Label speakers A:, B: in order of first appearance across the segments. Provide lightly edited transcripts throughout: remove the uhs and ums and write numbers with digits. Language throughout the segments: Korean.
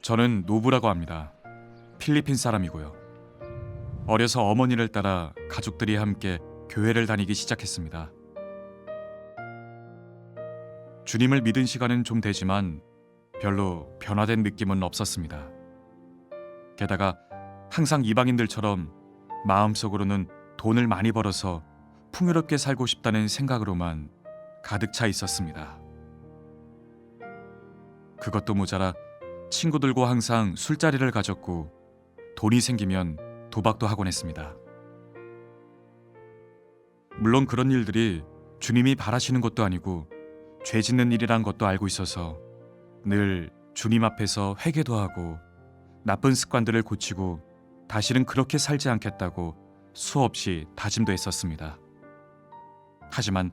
A: 저는 노부라고 합니다. 필리핀 사람이고요. 어려서 어머니를 따라 가족들이 함께 교회를 다니기 시작했습니다. 주님을 믿은 시간은 좀 되지만 별로 변화된 느낌은 없었습니다. 게다가 항상 이방인들처럼 마음속으로는 돈을 많이 벌어서 풍요롭게 살고 싶다는 생각으로만 가득 차 있었습니다. 그것도 모자라 친구들과 항상 술자리를 가졌고 돈이 생기면 도박도 하곤 했습니다. 물론 그런 일들이 주님이 바라시는 것도 아니고 죄 짓는 일이란 것도 알고 있어서 늘 주님 앞에서 회개도 하고 나쁜 습관들을 고치고 다시는 그렇게 살지 않겠다고 수없이 다짐도 했었습니다. 하지만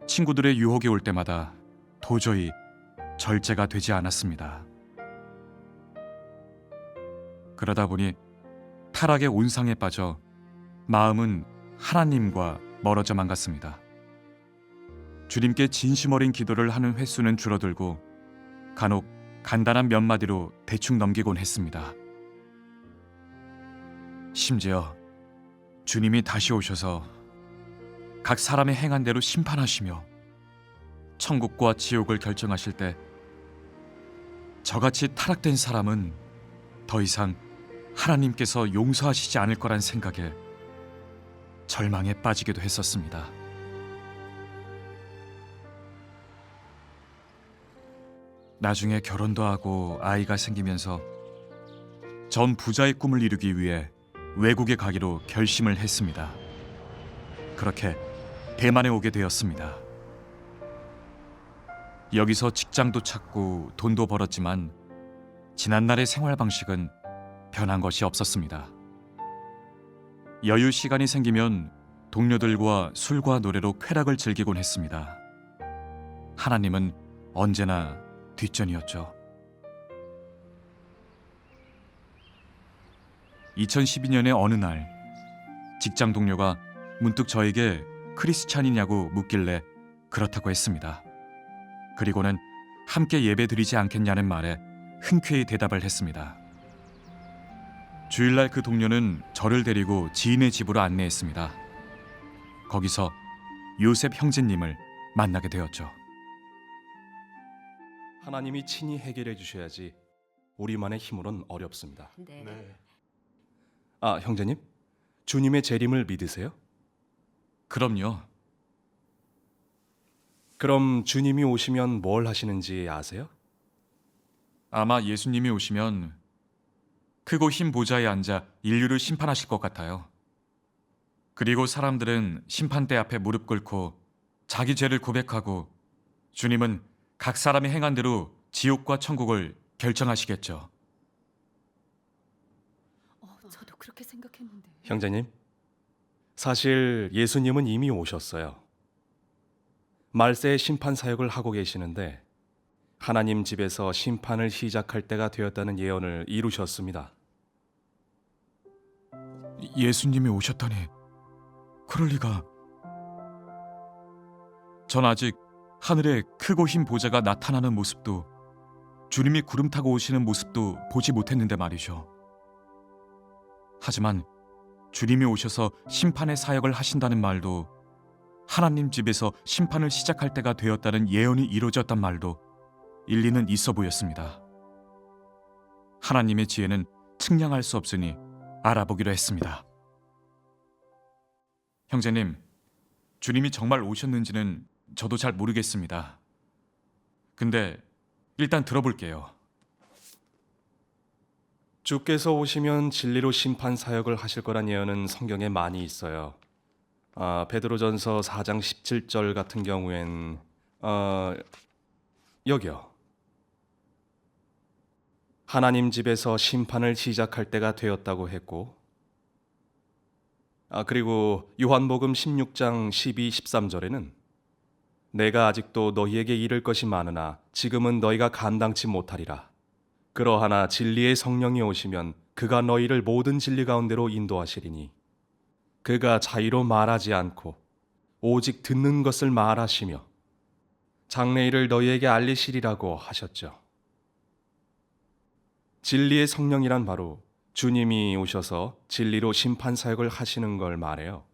A: 친구들의 유혹이 올 때마다 도저히 절제가 되지 않았습니다. 그러다 보니 타락의 온상에 빠져 마음은 하나님과 멀어져만 갔습니다. 주님께 진심 어린 기도를 하는 횟수는 줄어들고 간혹 간단한 몇 마디로 대충 넘기곤 했습니다. 심지어 주님이 다시 오셔서 각 사람의 행한 대로 심판하시며 천국과 지옥을 결정하실 때 저같이 타락된 사람은 더 이상 하나님께서 용서하시지 않을 거란 생각에 절망에 빠지기도 했었습니다. 나중에 결혼도 하고 아이가 생기면서 전 부자의 꿈을 이루기 위해 외국에 가기로 결심을 했습니다. 그렇게 대만에 오게 되었습니다. 여기서 직장도 찾고 돈도 벌었지만 지난날의 생활 방식은 변한 것이 없었습니다. 여유 시간이 생기면 동료들과 술과 노래로 쾌락을 즐기곤 했습니다. 하나님은 언제나 뒷전이었죠. 2012년의 어느 날 직장 동료가 문득 저에게 크리스찬이냐고 묻길래 그렇다고 했습니다. 그리고는 함께 예배드리지 않겠냐는 말에 흔쾌히 대답을 했습니다. 주일날 그 동료는 저를 데리고 지인의 집으로 안내했습니다. 거기서 요셉 형제님을 만나게 되었죠.
B: 하나님이 친히 해결해 주셔야지 우리만의 힘으로는 어렵습니다.
C: 네.
B: 형제님, 주님의 재림을 믿으세요?
A: 그럼요.
B: 그럼 주님이 오시면 뭘 하시는지 아세요?
A: 아마 예수님이 오시면 크고 흰 보좌에 앉아 인류를 심판하실 것 같아요. 그리고 사람들은 심판대 앞에 무릎 꿇고 자기 죄를 고백하고 주님은 각 사람이 행한 대로 지옥과 천국을 결정하시겠죠.
C: 저도 그렇게 생각했는데.
B: 형제님, 사실 예수님은 이미 오셨어요. 말세의 심판 사역을 하고 계시는데 하나님 집에서 심판을 시작할 때가 되었다는 예언을 이루셨습니다.
A: 예수님이 오셨다니 그럴 리가. 전 아직 하늘에 크고 흰 보좌가 나타나는 모습도 주님이 구름 타고 오시는 모습도 보지 못했는데 말이죠. 하지만 주님이 오셔서 심판의 사역을 하신다는 말도 하나님 집에서 심판을 시작할 때가 되었다는 예언이 이루어졌단 말도 일리는 있어 보였습니다. 하나님의 지혜는 측량할 수 없으니 알아보기로 했습니다. 형제님, 주님이 정말 오셨는지는 저도 잘 모르겠습니다. 근데 일단 들어볼게요.
B: 주께서 오시면 진리로 심판 사역을 하실 거란 예언은 성경에 많이 있어요. 베드로전서 4장 17절 같은 경우엔 여기요. 하나님 집에서 심판을 시작할 때가 되었다고 했고, 그리고 요한복음 16장 12, 13절에는 내가 아직도 너희에게 이를 것이 많으나 지금은 너희가 감당치 못하리라. 그러하나 진리의 성령이 오시면 그가 너희를 모든 진리 가운데로 인도하시리니 그가 자의로 말하지 않고 오직 듣는 것을 말하시며 장래일을 너희에게 알리시리라고 하셨죠. 진리의 성령이란 바로 주님이 오셔서 진리로 심판 사역을 하시는 걸 말해요.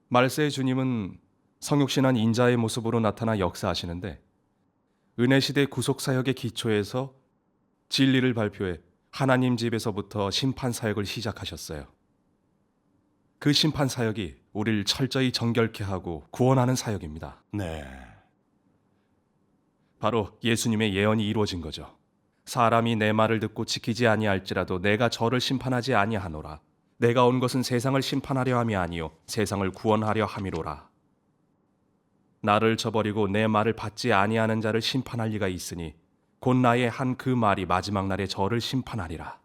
B: 말세의 주님은 성육신한 인자의 모습으로 나타나 역사하시는데 은혜 시대 구속 사역의 기초에서 진리를 발표해 하나님 집에서부터 심판 사역을 시작하셨어요. 그 심판 사역이 우리를 철저히 정결케 하고 구원하는 사역입니다.
D: 네.
B: 바로 예수님의 예언이 이루어진 거죠. 사람이 내 말을 듣고 지키지 아니할지라도 내가 저를 심판하지 아니하노라. 내가 온 것은 세상을 심판하려 함이 아니요 세상을 구원하려 함이로라. 나를 저버리고 내 말을 받지 아니하는 자를 심판할 리가 있으니 곧 나의 한 그 말이 마지막 날에 저를 심판하리라.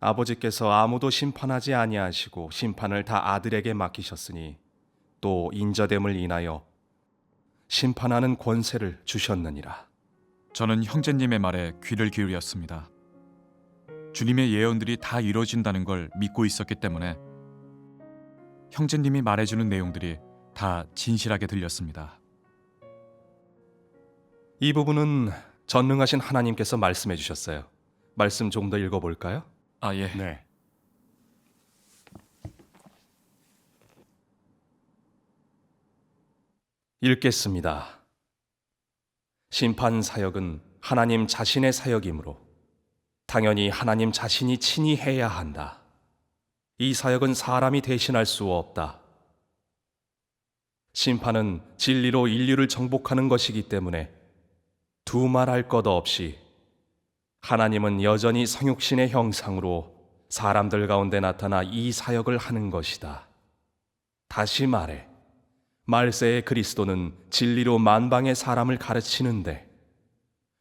B: 아버지께서 아무도 심판하지 아니하시고 심판을 다 아들에게 맡기셨으니 또 인자됨을 인하여 심판하는 권세를 주셨느니라.
A: 저는 형제님의 말에 귀를 기울였습니다. 주님의 예언들이 다 이루어진다는 걸 믿고 있었기 때문에 형제님이 말해주는 내용들이 다 진실하게 들렸습니다.
B: 이 부분은 전능하신 하나님께서 말씀해 주셨어요. 말씀 좀 더 읽어볼까요?
A: 아, 예.
D: 네.
B: 읽겠습니다. 심판 사역은 하나님 자신의 사역이므로 당연히 하나님 자신이 친히 해야 한다. 이 사역은 사람이 대신할 수 없다. 심판은 진리로 인류를 정복하는 것이기 때문에 두말할 것 없이 하나님은 여전히 성육신의 형상으로 사람들 가운데 나타나 이 사역을 하는 것이다. 다시 말해 말세의 그리스도는 진리로 만방의 사람을 가르치는데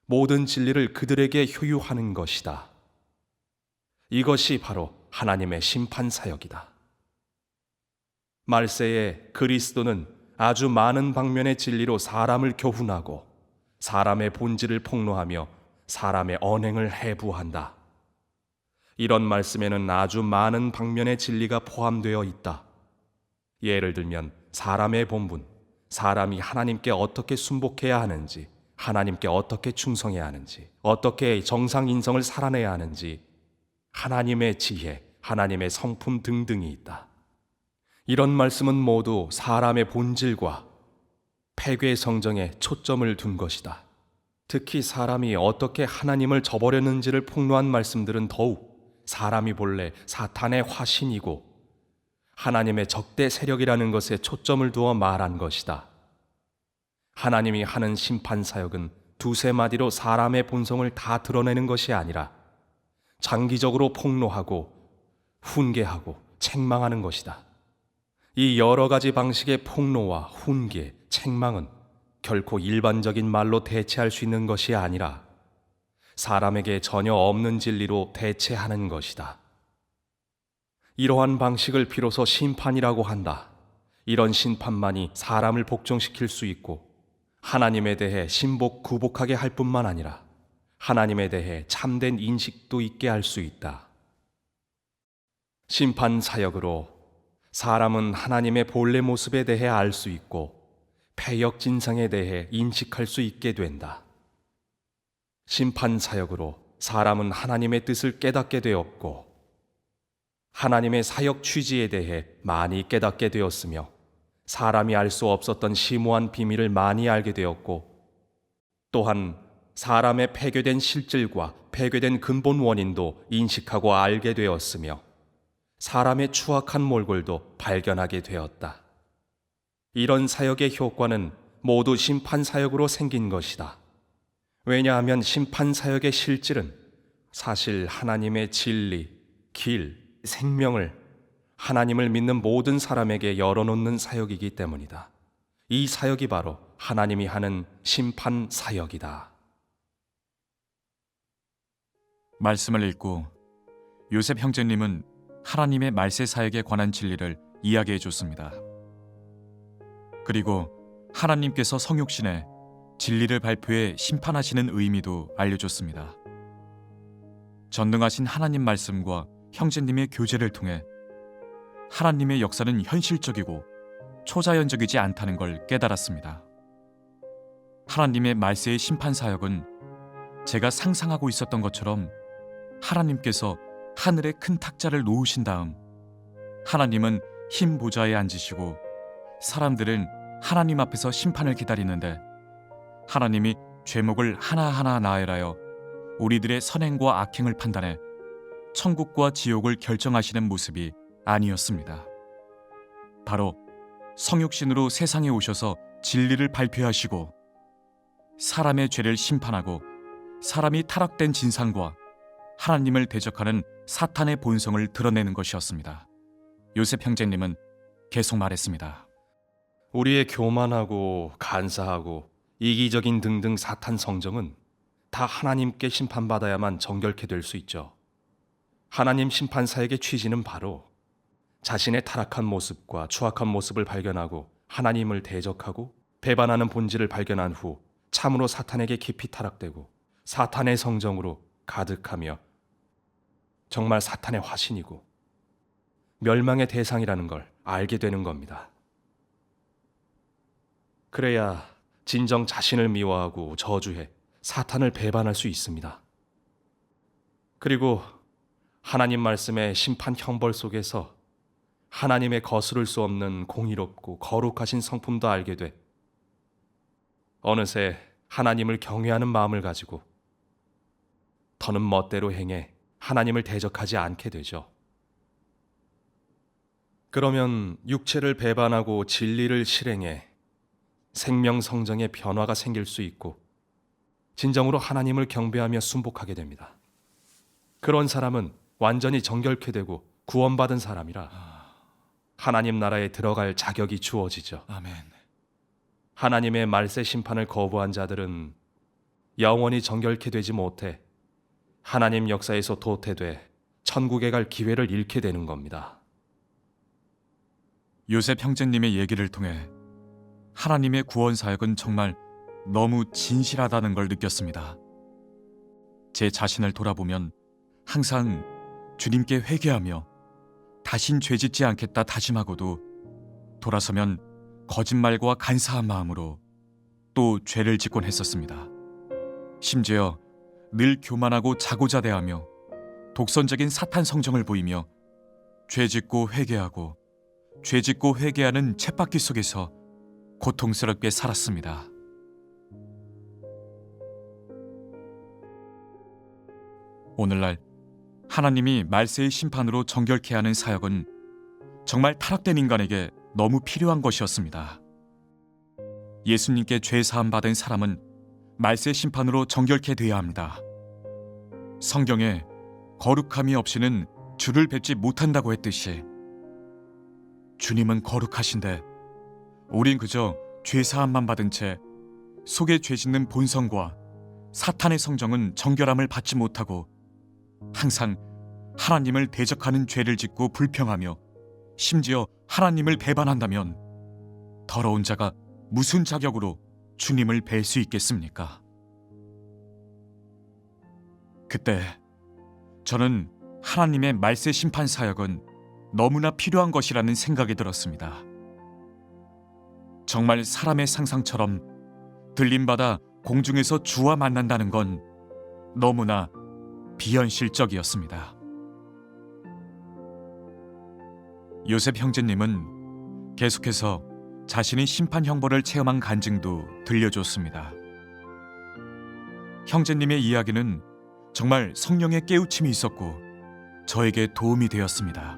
B: 모든 진리를 그들에게 효유하는 것이다. 이것이 바로 하나님의 심판 사역이다. 말세의 그리스도는 아주 많은 방면의 진리로 사람을 교훈하고 사람의 본질을 폭로하며 사람의 언행을 해부한다. 이런 말씀에는 아주 많은 방면의 진리가 포함되어 있다. 예를 들면 사람의 본분, 사람이 하나님께 어떻게 순복해야 하는지, 하나님께 어떻게 충성해야 하는지, 어떻게 정상 인성을 살아내야 하는지, 하나님의 지혜, 하나님의 성품 등등이 있다. 이런 말씀은 모두 사람의 본질과 폐괴 성정에 초점을 둔 것이다. 특히 사람이 어떻게 하나님을 저버렸는지를 폭로한 말씀들은 더욱 사람이 본래 사탄의 화신이고 하나님의 적대 세력이라는 것에 초점을 두어 말한 것이다. 하나님이 하는 심판 사역은 두세 마디로 사람의 본성을 다 드러내는 것이 아니라 장기적으로 폭로하고 훈계하고 책망하는 것이다. 이 여러 가지 방식의 폭로와 훈계, 책망은 결코 일반적인 말로 대체할 수 있는 것이 아니라 사람에게 전혀 없는 진리로 대체하는 것이다. 이러한 방식을 비로소 심판이라고 한다. 이런 심판만이 사람을 복종시킬 수 있고 하나님에 대해 신복 구복하게 할 뿐만 아니라 하나님에 대해 참된 인식도 있게 할 수 있다. 심판 사역으로 사람은 하나님의 본래 모습에 대해 알 수 있고 패역 진상에 대해 인식할 수 있게 된다. 심판 사역으로 사람은 하나님의 뜻을 깨닫게 되었고 하나님의 사역 취지에 대해 많이 깨닫게 되었으며 사람이 알 수 없었던 심오한 비밀을 많이 알게 되었고 또한 사람의 폐괴된 실질과 폐괴된 근본 원인도 인식하고 알게 되었으며 사람의 추악한 몰골도 발견하게 되었다. 이런 사역의 효과는 모두 심판 사역으로 생긴 것이다. 왜냐하면 심판 사역의 실질은 사실 하나님의 진리, 길, 생명을 하나님을 믿는 모든 사람에게 열어놓는 사역이기 때문이다. 이 사역이 바로 하나님이 하는 심판 사역이다.
A: 말씀을 읽고 요셉 형제님은 하나님의 말세 사역에 관한 진리를 이야기해 줬습니다. 그리고 하나님께서 성육신에 진리를 발표해 심판하시는 의미도 알려줬습니다. 전능하신 하나님 말씀과 형제님의 교제를 통해 하나님의 역사는 현실적이고 초자연적이지 않다는 걸 깨달았습니다. 하나님의 말세의 심판 사역은 제가 상상하고 있었던 것처럼 하나님께서 하늘에 큰 탁자를 놓으신 다음 하나님은 흰 보좌에 앉으시고 사람들은 하나님 앞에서 심판을 기다리는데 하나님이 죄목을 하나하나 나열하여 우리들의 선행과 악행을 판단해 천국과 지옥을 결정하시는 모습이 아니었습니다. 바로 성육신으로 세상에 오셔서 진리를 발표하시고 사람의 죄를 심판하고 사람이 타락된 진상과 하나님을 대적하는 사탄의 본성을 드러내는 것이었습니다. 요셉 형제님은 계속 말했습니다.
B: 우리의 교만하고 간사하고 이기적인 등등 사탄 성정은 다 하나님께 심판받아야만 정결케 될 수 있죠. 하나님 심판사에게 취지는 바로 자신의 타락한 모습과 추악한 모습을 발견하고 하나님을 대적하고 배반하는 본질을 발견한 후 참으로 사탄에게 깊이 타락되고 사탄의 성정으로 가득하며 정말 사탄의 화신이고 멸망의 대상이라는 걸 알게 되는 겁니다. 그래야 진정 자신을 미워하고 저주해 사탄을 배반할 수 있습니다. 그리고 하나님 말씀의 심판 형벌 속에서 하나님의 거스를 수 없는 공의롭고 거룩하신 성품도 알게 돼 어느새 하나님을 경외하는 마음을 가지고 더는 멋대로 행해 하나님을 대적하지 않게 되죠. 그러면 육체를 배반하고 진리를 실행해 생명 성정의 변화가 생길 수 있고 진정으로 하나님을 경배하며 순복하게 됩니다. 그런 사람은 완전히 정결케 되고 구원받은 사람이라 하나님 나라에 들어갈 자격이 주어지죠.
A: 아멘.
B: 하나님의 말세 심판을 거부한 자들은 영원히 정결케 되지 못해 하나님 역사에서 도태돼 천국에 갈 기회를 잃게 되는 겁니다.
A: 요셉 형제님의 얘기를 통해 하나님의 구원 사역은 정말 너무 진실하다는 걸 느꼈습니다. 제 자신을 돌아보면 항상 주님께 회개하며 다신 죄짓지 않겠다 다짐하고도 돌아서면 거짓말과 간사한 마음으로 또 죄를 짓곤 했었습니다. 심지어 늘 교만하고 자고자대하며 독선적인 사탄 성정을 보이며 죄짓고 회개하고 죄짓고 회개하는 쳇바퀴 속에서 고통스럽게 살았습니다. 오늘날 하나님이 말세의 심판으로 정결케 하는 사역은 정말 타락된 인간에게 너무 필요한 것이었습니다. 예수님께 죄 사함 받은 사람은 말세 심판으로 정결케 되어야 합니다. 성경에 거룩함이 없이는 주를 뵙지 못한다고 했듯이 주님은 거룩하신데 우린 그저 죄 사함만 받은 채 속에 죄 짓는 본성과 사탄의 성정은 정결함을 받지 못하고 항상 하나님을 대적하는 죄를 짓고 불평하며 심지어 하나님을 배반한다면 더러운 자가 무슨 자격으로 주님을 뵐 수 있겠습니까? 그때 저는 하나님의 말세 심판 사역은 너무나 필요한 것이라는 생각이 들었습니다. 정말 사람의 상상처럼 들림받아 공중에서 주와 만난다는 건 너무나 비현실적이었습니다. 요셉 형제님은 계속해서 자신이 심판 형벌을 체험한 간증도 들려줬습니다. 형제님의 이야기는 정말 성령의 깨우침이 있었고 저에게 도움이 되었습니다.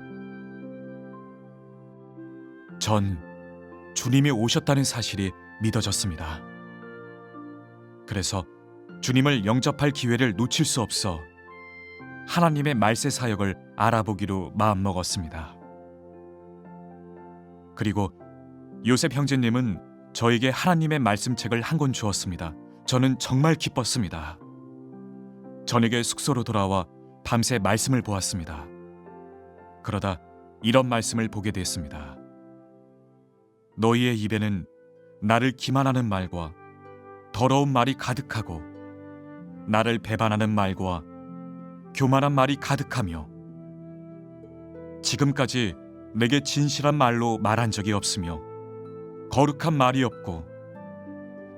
A: 전 주님이 오셨다는 사실이 믿어졌습니다. 그래서 주님을 영접할 기회를 놓칠 수 없어 하나님의 말세 사역을 알아보기로 마음먹었습니다. 그리고 요셉 형제님은 저에게 하나님의 말씀책을 한 권 주었습니다. 저는 정말 기뻤습니다. 저녁에 숙소로 돌아와 밤새 말씀을 보았습니다. 그러다 이런 말씀을 보게 됐습니다. 너희의 입에는 나를 기만하는 말과 더러운 말이 가득하고 나를 배반하는 말과 교만한 말이 가득하며 지금까지 내게 진실한 말로 말한 적이 없으며 거룩한 말이 없고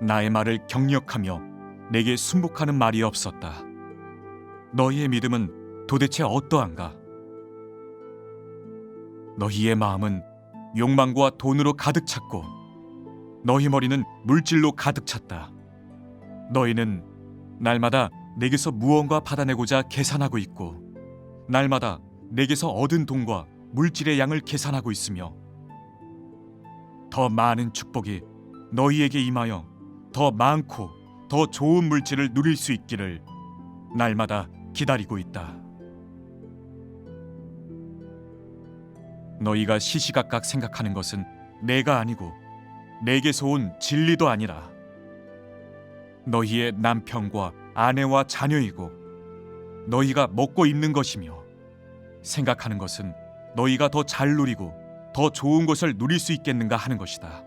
A: 나의 말을 경력하며 내게 순복하는 말이 없었다. 너희의 믿음은 도대체 어떠한가? 너희의 마음은 욕망과 돈으로 가득 찼고 너희 머리는 물질로 가득 찼다. 너희는 날마다 내게서 무언가 받아내고자 계산하고 있고 날마다 내게서 얻은 돈과 물질의 양을 계산하고 있으며 더 많은 축복이 너희에게 임하여 더 많고 더 좋은 물질을 누릴 수 있기를 날마다 기다리고 있다. 너희가 시시각각 생각하는 것은 내가 아니고 내게서 온 진리도 아니라 너희의 남편과 아내와 자녀이고 너희가 먹고 입는 것이며 생각하는 것은 너희가 더 잘 누리고 더 좋은 것을 누릴 수 있겠는가 하는 것이다.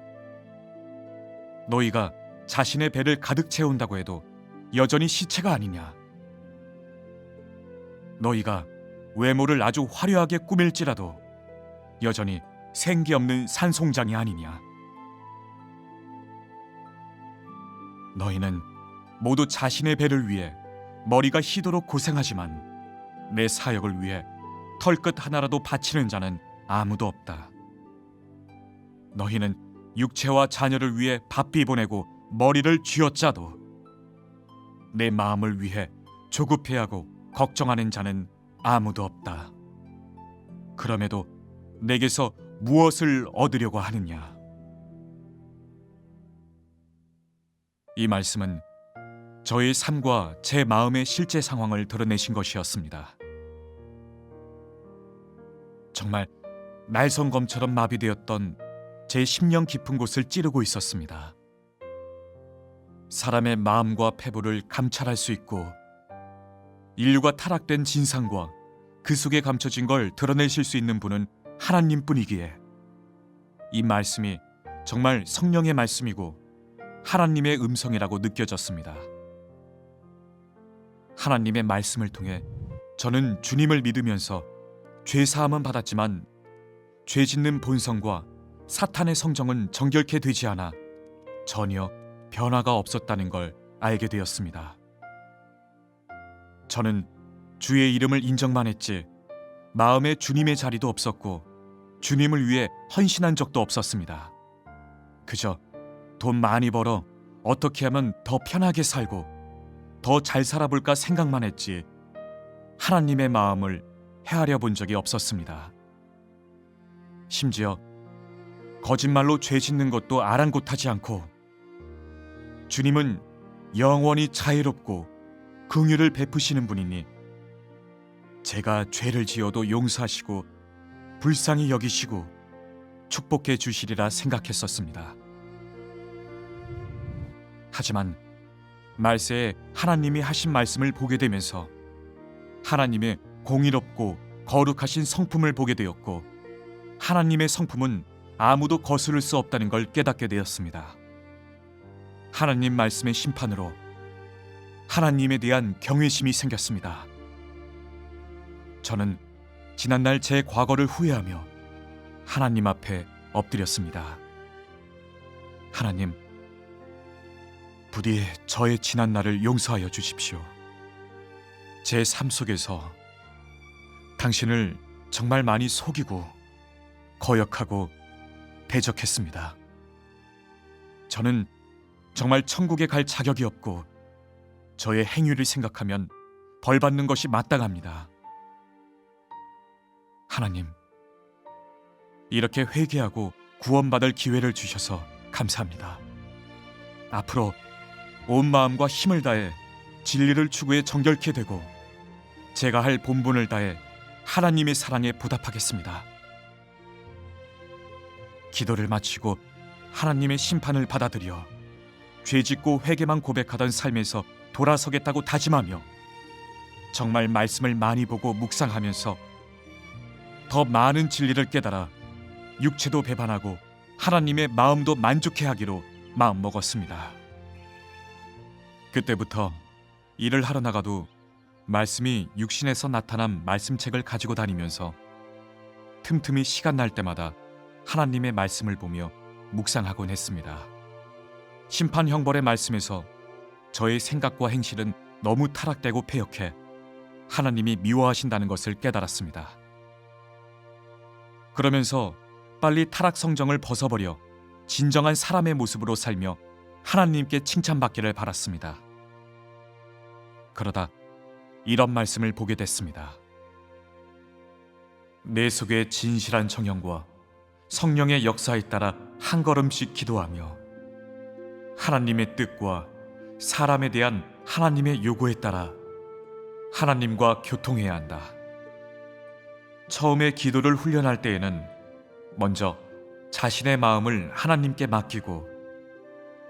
A: 너희가 자신의 배를 가득 채운다고 해도 여전히 시체가 아니냐? 너희가 외모를 아주 화려하게 꾸밀지라도 여전히 생기 없는 산송장이 아니냐? 너희는 모두 자신의 배를 위해 머리가 희도록 고생하지만 내 사역을 위해 털끝 하나라도 바치는 자는 아무도 없다. 너희는 육체와 자녀를 위해 바삐 보내고 머리를 쥐어짜도 내 마음을 위해 조급해하고 걱정하는 자는 아무도 없다. 그럼에도 내게서 무엇을 얻으려고 하느냐? 이 말씀은 저의 삶과 제 마음의 실제 상황을 드러내신 것이었습니다. 정말 날성검처럼 마비되었던 제 심령 깊은 곳을 찌르고 있었습니다. 사람의 마음과 패부를 감찰할 수 있고 인류가 타락된 진상과 그 속에 감춰진 걸 드러내실 수 있는 분은 하나님뿐이기에 이 말씀이 정말 성령의 말씀이고 하나님의 음성이라고 느껴졌습니다. 하나님의 말씀을 통해 저는 주님을 믿으면서 죄사함은 받았지만 죄 짓는 본성과 사탄의 성정은 정결케 되지 않아 전혀 변화가 없었다는 걸 알게 되었습니다. 저는 주의 이름을 인정만 했지 마음에 주님의 자리도 없었고 주님을 위해 헌신한 적도 없었습니다. 그저 돈 많이 벌어 어떻게 하면 더 편하게 살고 더 잘 살아볼까 생각만 했지 하나님의 마음을 헤아려 본 적이 없었습니다. 심지어 거짓말로 죄 짓는 것도 아랑곳하지 않고 주님은 영원히 자애롭고 긍휼을 베푸시는 분이니 제가 죄를 지어도 용서하시고 불쌍히 여기시고 축복해 주시리라 생각했었습니다. 하지만 말세에 하나님이 하신 말씀을 보게 되면서 하나님의 공의롭고 거룩하신 성품을 보게 되었고 하나님의 성품은 아무도 거스를 수 없다는 걸 깨닫게 되었습니다. 하나님 말씀의 심판으로 하나님에 대한 경외심이 생겼습니다. 저는 지난날 제 과거를 후회하며 하나님 앞에 엎드렸습니다. 하나님, 부디 저의 지난날을 용서하여 주십시오. 제 삶 속에서 당신을 정말 많이 속이고 거역하고 대적했습니다. 저는 정말 천국에 갈 자격이 없고 저의 행위를 생각하면 벌 받는 것이 마땅합니다. 하나님, 이렇게 회개하고 구원받을 기회를 주셔서 감사합니다. 앞으로 온 마음과 힘을 다해 진리를 추구해 정결케 되고 제가 할 본분을 다해 하나님의 사랑에 보답하겠습니다. 기도를 마치고 하나님의 심판을 받아들여 죄짓고 회개만 고백하던 삶에서 돌아서겠다고 다짐하며 정말 말씀을 많이 보고 묵상하면서 더 많은 진리를 깨달아 육체도 배반하고 하나님의 마음도 만족해 하기로 마음먹었습니다. 그때부터 일을 하러 나가도 말씀이 육신에서 나타난 말씀책을 가지고 다니면서 틈틈이 시간 날 때마다 하나님의 말씀을 보며 묵상하곤 했습니다. 심판 형벌의 말씀에서 저의 생각과 행실은 너무 타락되고 패역해 하나님이 미워하신다는 것을 깨달았습니다. 그러면서 빨리 타락 성정을 벗어버려 진정한 사람의 모습으로 살며 하나님께 칭찬받기를 바랐습니다. 그러다 이런 말씀을 보게 됐습니다. 내 속에 진실한 정형과 성령의 역사에 따라 한 걸음씩 기도하며 하나님의 뜻과 사람에 대한 하나님의 요구에 따라 하나님과 교통해야 한다. 처음에 기도를 훈련할 때에는 먼저 자신의 마음을 하나님께 맡기고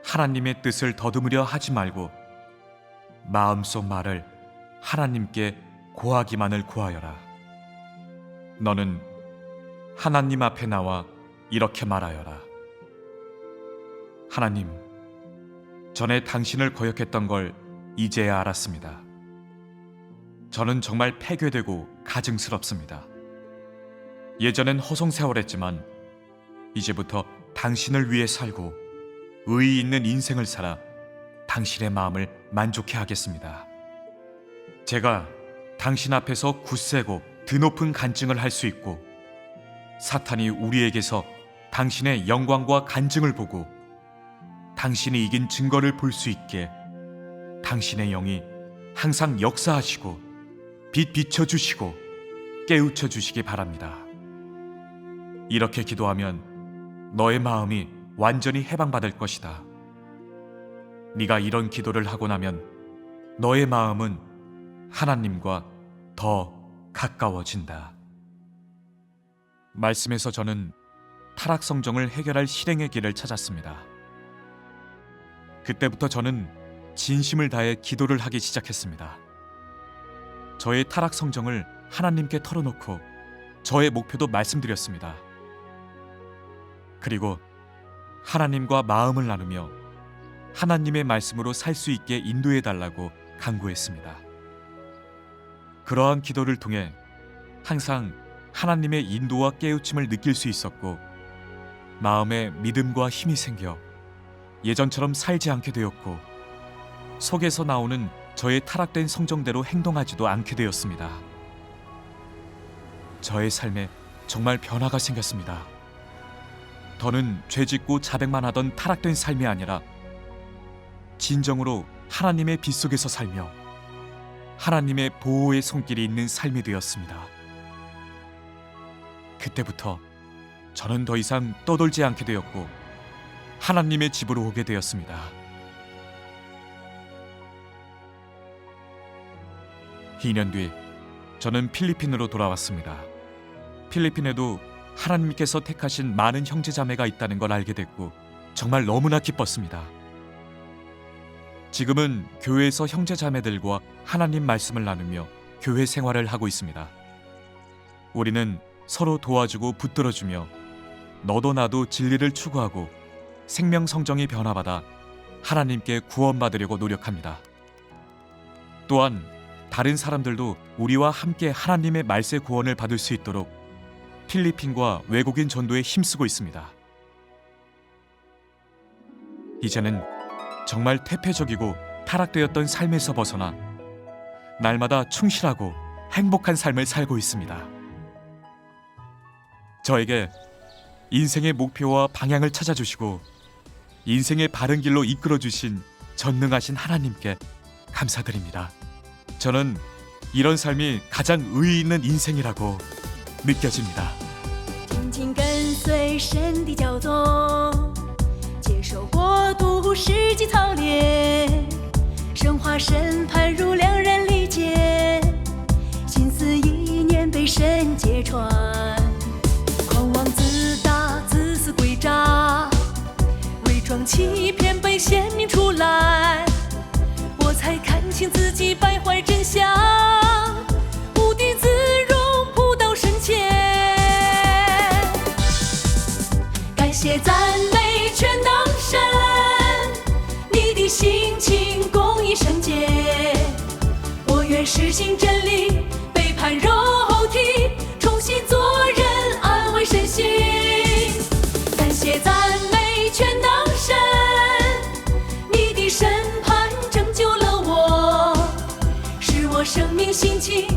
A: 하나님의 뜻을 더듬으려 하지 말고 마음속 말을 하나님께 고하기만을 고하여라. 너는 하나님 앞에 나와 이렇게 말하여라. 하나님, 전에 당신을 거역했던 걸 이제야 알았습니다. 저는 정말 폐괴되고 가증스럽습니다. 예전엔 허송세월했지만 이제부터 당신을 위해 살고 의의 있는 인생을 살아 당신의 마음을 만족해 하겠습니다. 제가 당신 앞에서 굳세고 드높은 간증을 할 수 있고 사탄이 우리에게서 당신의 영광과 간증을 보고 당신이 이긴 증거를 볼 수 있게 당신의 영이 항상 역사하시고 빛 비춰주시고 깨우쳐 주시기 바랍니다. 이렇게 기도하면 너의 마음이 완전히 해방받을 것이다. 네가 이런 기도를 하고 나면 너의 마음은 하나님과 더 가까워진다. 말씀에서 저는 타락 성정을 해결할 실행의 길을 찾았습니다. 그때부터 저는 진심을 다해 기도를 하기 시작했습니다. 저의 타락 성정을 하나님께 털어놓고 저의 목표도 말씀드렸습니다. 그리고 하나님과 마음을 나누며 하나님의 말씀으로 살 수 있게 인도해 달라고 간구했습니다. 그러한 기도를 통해 항상 하나님의 인도와 깨우침을 느낄 수 있었고 마음에 믿음과 힘이 생겨 예전처럼 살지 않게 되었고 속에서 나오는 저의 타락된 성정대로 행동하지도 않게 되었습니다. 저의 삶에 정말 변화가 생겼습니다. 더는 죄짓고 자백만 하던 타락된 삶이 아니라 진정으로 하나님의 빛 속에서 살며 하나님의 보호의 손길이 있는 삶이 되었습니다. 그때부터 저는 더 이상 떠돌지 않게 되었고 하나님의 집으로 오게 되었습니다. 2년 뒤 저는 필리핀으로 돌아왔습니다. 필리핀에도 하나님께서 택하신 많은 형제자매가 있다는 걸 알게 됐고 정말 너무나 기뻤습니다. 지금은 교회에서 형제자매들과 하나님 말씀을 나누며 교회 생활을 하고 있습니다. 우리는 서로 도와주고 붙들어주며 너도 나도 진리를 추구하고 생명 성정이 변화받아 하나님께 구원받으려고 노력합니다. 또한 다른 사람들도 우리와 함께 하나님의 말세 구원을 받을 수 있도록 필리핀과 외국인 전도에 힘쓰고 있습니다. 이제는 정말 퇴폐적이고 타락되었던 삶에서 벗어나 날마다 충실하고 행복한 삶을 살고 있습니다. 저에게 인생의 목표와 방향을 찾아주시고 인생의 바른 길로 이끌어주신 전능하신 하나님께 감사드립니다. 저는 이런 삶이 가장 의의 있는 인생이라고 느껴집니다.
D: 紧紧跟随神的教宗，接受国度实际操练，神话审判如两人理解，心思意念被神揭穿，狂妄自大，自私诡诈，伪装欺骗被显明出来，我才看清自己败坏真相，无地自容扑到身前。感谢赞美全能神，你的性情公义圣洁。心情。